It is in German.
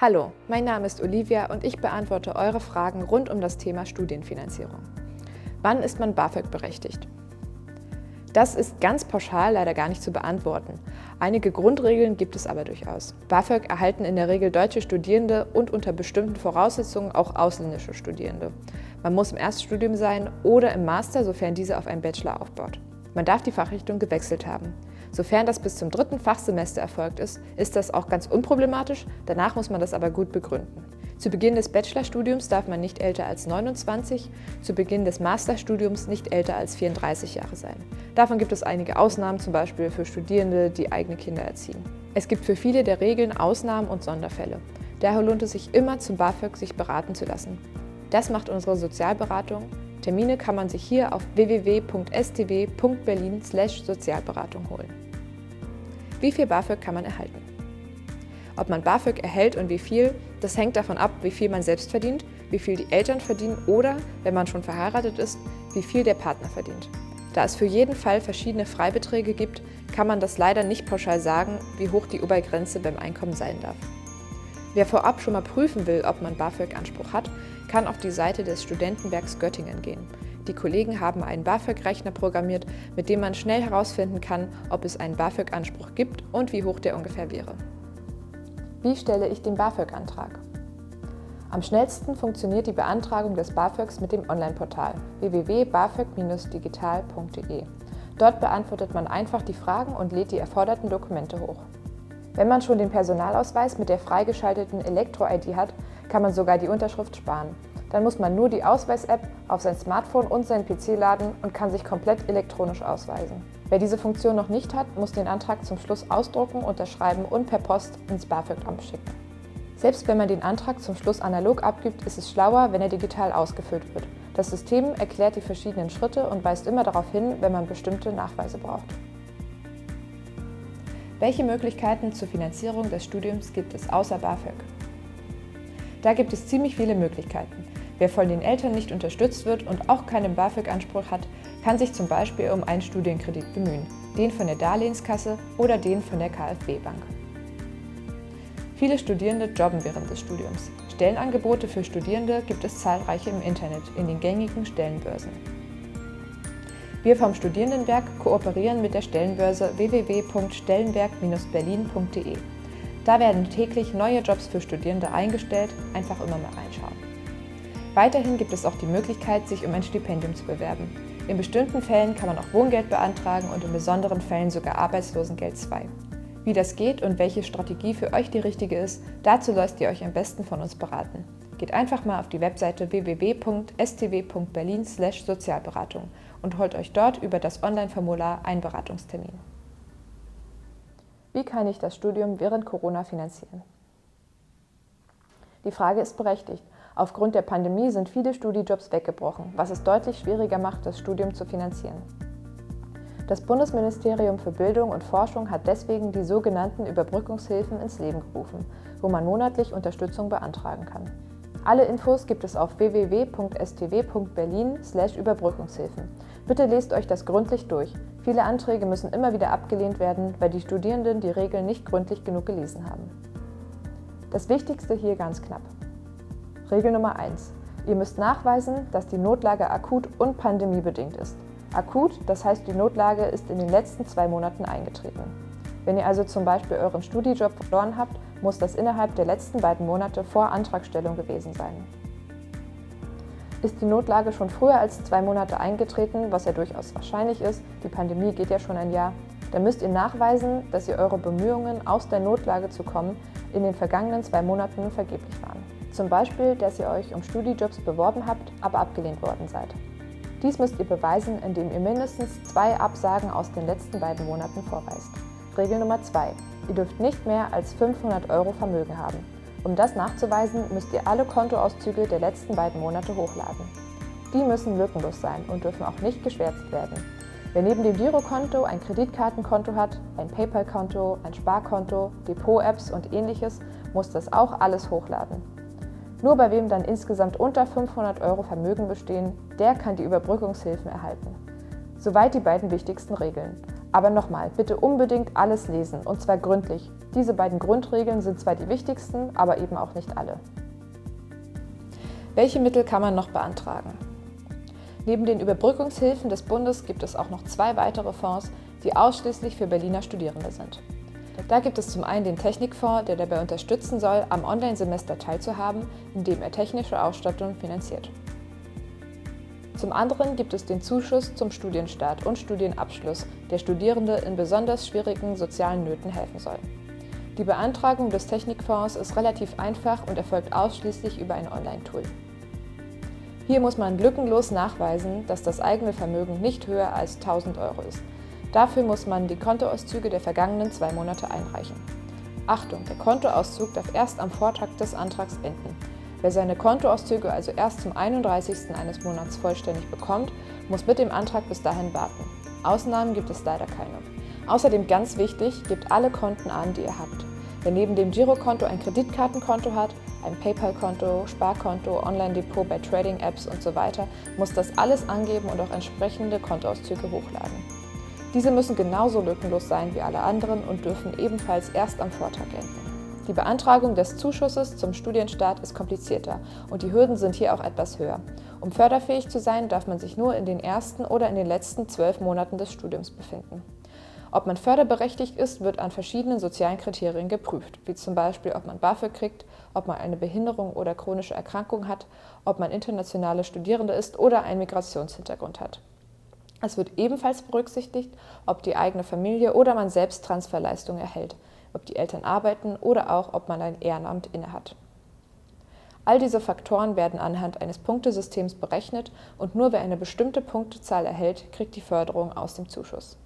Hallo, mein Name ist Olivia und ich beantworte eure Fragen rund um das Thema Studienfinanzierung. Wann ist man BAföG berechtigt? Das ist ganz pauschal leider gar nicht zu beantworten. Einige Grundregeln gibt es aber durchaus. BAföG erhalten in der Regel deutsche Studierende und unter bestimmten Voraussetzungen auch ausländische Studierende. Man muss im Erststudium sein oder im Master, sofern dieser auf einen Bachelor aufbaut. Man darf die Fachrichtung gewechselt haben. Sofern das bis zum 3. Fachsemester erfolgt ist, ist das auch ganz unproblematisch, danach muss man das aber gut begründen. Zu Beginn des Bachelorstudiums darf man nicht älter als 29, zu Beginn des Masterstudiums nicht älter als 34 Jahre sein. Davon gibt es einige Ausnahmen, zum Beispiel für Studierende, die eigene Kinder erziehen. Es gibt für viele der Regeln Ausnahmen und Sonderfälle. Daher lohnt es sich immer, zum BAföG sich beraten zu lassen. Das macht unsere Sozialberatung. Termine kann man sich hier auf www.stw.berlin/Sozialberatung holen. Wie viel BAföG kann man erhalten? Ob man BAföG erhält und wie viel, das hängt davon ab, wie viel man selbst verdient, wie viel die Eltern verdienen oder, wenn man schon verheiratet ist, wie viel der Partner verdient. Da es für jeden Fall verschiedene Freibeträge gibt, kann man das leider nicht pauschal sagen, wie hoch die Obergrenze beim Einkommen sein darf. Wer vorab schon mal prüfen will, ob man BAföG-Anspruch hat, kann auf die Seite des Studentenwerks Göttingen gehen. Die Kollegen haben einen BAföG-Rechner programmiert, mit dem man schnell herausfinden kann, ob es einen BAföG-Anspruch gibt und wie hoch der ungefähr wäre. Wie stelle ich den BAföG-Antrag? Am schnellsten funktioniert die Beantragung des BAföGs mit dem Online-Portal www.bafög-digital.de. Dort beantwortet man einfach die Fragen und lädt die erforderten Dokumente hoch. Wenn man schon den Personalausweis mit der freigeschalteten Elektro-ID hat, kann man sogar die Unterschrift sparen. Dann muss man nur die Ausweis-App auf sein Smartphone und seinen PC laden und kann sich komplett elektronisch ausweisen. Wer diese Funktion noch nicht hat, muss den Antrag zum Schluss ausdrucken, unterschreiben und per Post ins BAföG-Amt schicken. Selbst wenn man den Antrag zum Schluss analog abgibt, ist es schlauer, wenn er digital ausgefüllt wird. Das System erklärt die verschiedenen Schritte und weist immer darauf hin, wenn man bestimmte Nachweise braucht. Welche Möglichkeiten zur Finanzierung des Studiums gibt es außer BAföG? Da gibt es ziemlich viele Möglichkeiten. Wer von den Eltern nicht unterstützt wird und auch keinen BAföG-Anspruch hat, kann sich zum Beispiel um einen Studienkredit bemühen, den von der Darlehenskasse oder den von der KfW-Bank. Viele Studierende jobben während des Studiums. Stellenangebote für Studierende gibt es zahlreiche im Internet, in den gängigen Stellenbörsen. Wir vom Studierendenwerk kooperieren mit der Stellenbörse www.stellenwerk-berlin.de. Da werden täglich neue Jobs für Studierende eingestellt, einfach immer mal reinschauen. Weiterhin gibt es auch die Möglichkeit, sich um ein Stipendium zu bewerben. In bestimmten Fällen kann man auch Wohngeld beantragen und in besonderen Fällen sogar Arbeitslosengeld II. Wie das geht und welche Strategie für euch die richtige ist, dazu lasst ihr euch am besten von uns beraten. Geht einfach mal auf die Webseite www.stw.berlin/Sozialberatung und holt euch dort über das Online-Formular einen Beratungstermin. Wie kann ich das Studium während Corona finanzieren? Die Frage ist berechtigt. Aufgrund der Pandemie sind viele Studijobs weggebrochen, was es deutlich schwieriger macht, das Studium zu finanzieren. Das Bundesministerium für Bildung und Forschung hat deswegen die sogenannten Überbrückungshilfen ins Leben gerufen, wo man monatlich Unterstützung beantragen kann. Alle Infos gibt es auf www.stw.berlin/Überbrückungshilfen. Bitte lest euch das gründlich durch. Viele Anträge müssen immer wieder abgelehnt werden, weil die Studierenden die Regeln nicht gründlich genug gelesen haben. Das Wichtigste hier ganz knapp. Regel Nummer 1. Ihr müsst nachweisen, dass die Notlage akut und pandemiebedingt ist. Akut, das heißt, die Notlage ist in den letzten 2 Monaten eingetreten. Wenn ihr also zum Beispiel euren Studijob verloren habt, muss das innerhalb der letzten 2 Monate vor Antragstellung gewesen sein. Ist die Notlage schon früher als 2 Monate eingetreten, was ja durchaus wahrscheinlich ist, die Pandemie geht ja schon ein Jahr, dann müsst ihr nachweisen, dass ihr eure Bemühungen, aus der Notlage zu kommen, in den vergangenen 2 Monaten vergeblich waren. Zum Beispiel, dass ihr euch um Studijobs beworben habt, aber abgelehnt worden seid. Dies müsst ihr beweisen, indem ihr mindestens 2 Absagen aus den letzten 2 Monaten vorweist. Regel Nummer 2. Ihr dürft nicht mehr als 500 € Vermögen haben. Um das nachzuweisen, müsst ihr alle Kontoauszüge der letzten 2 Monate hochladen. Die müssen lückenlos sein und dürfen auch nicht geschwärzt werden. Wer neben dem Girokonto ein Kreditkartenkonto hat, ein PayPal-Konto, ein Sparkonto, Depot-Apps und ähnliches, muss das auch alles hochladen. Nur bei wem dann insgesamt unter 500 € Vermögen bestehen, der kann die Überbrückungshilfen erhalten. Soweit die beiden wichtigsten Regeln. Aber nochmal, bitte unbedingt alles lesen, und zwar gründlich. Diese beiden Grundregeln sind zwar die wichtigsten, aber eben auch nicht alle. Welche Mittel kann man noch beantragen? Neben den Überbrückungshilfen des Bundes gibt es auch noch 2 weitere Fonds, die ausschließlich für Berliner Studierende sind. Da gibt es zum einen den Technikfonds, der dabei unterstützen soll, am Online-Semester teilzuhaben, indem er technische Ausstattung finanziert. Zum anderen gibt es den Zuschuss zum Studienstart und Studienabschluss, der Studierende in besonders schwierigen sozialen Nöten helfen soll. Die Beantragung des Technikfonds ist relativ einfach und erfolgt ausschließlich über ein Online-Tool. Hier muss man lückenlos nachweisen, dass das eigene Vermögen nicht höher als 1.000 € ist. Dafür muss man die Kontoauszüge der vergangenen 2 Monate einreichen. Achtung, der Kontoauszug darf erst am Vortag des Antrags enden. Wer seine Kontoauszüge also erst zum 31. eines Monats vollständig bekommt, muss mit dem Antrag bis dahin warten. Ausnahmen gibt es leider keine. Außerdem ganz wichtig, gebt alle Konten an, die ihr habt. Wer neben dem Girokonto ein Kreditkartenkonto hat, ein PayPal-Konto, Sparkonto, Online-Depot bei Trading-Apps und so weiter, muss das alles angeben und auch entsprechende Kontoauszüge hochladen. Diese müssen genauso lückenlos sein wie alle anderen und dürfen ebenfalls erst am Vortag enden. Die Beantragung des Zuschusses zum Studienstart ist komplizierter und die Hürden sind hier auch etwas höher. Um förderfähig zu sein, darf man sich nur in den ersten oder in den letzten 12 Monaten des Studiums befinden. Ob man förderberechtigt ist, wird an verschiedenen sozialen Kriterien geprüft, wie zum Beispiel, ob man BAföG kriegt, ob man eine Behinderung oder chronische Erkrankung hat, ob man internationale Studierende ist oder einen Migrationshintergrund hat. Es wird ebenfalls berücksichtigt, ob die eigene Familie oder man selbst Transferleistungen erhält, ob die Eltern arbeiten oder auch, ob man ein Ehrenamt innehat. All diese Faktoren werden anhand eines Punktesystems berechnet und nur wer eine bestimmte Punktezahl erhält, kriegt die Förderung aus dem Zuschuss.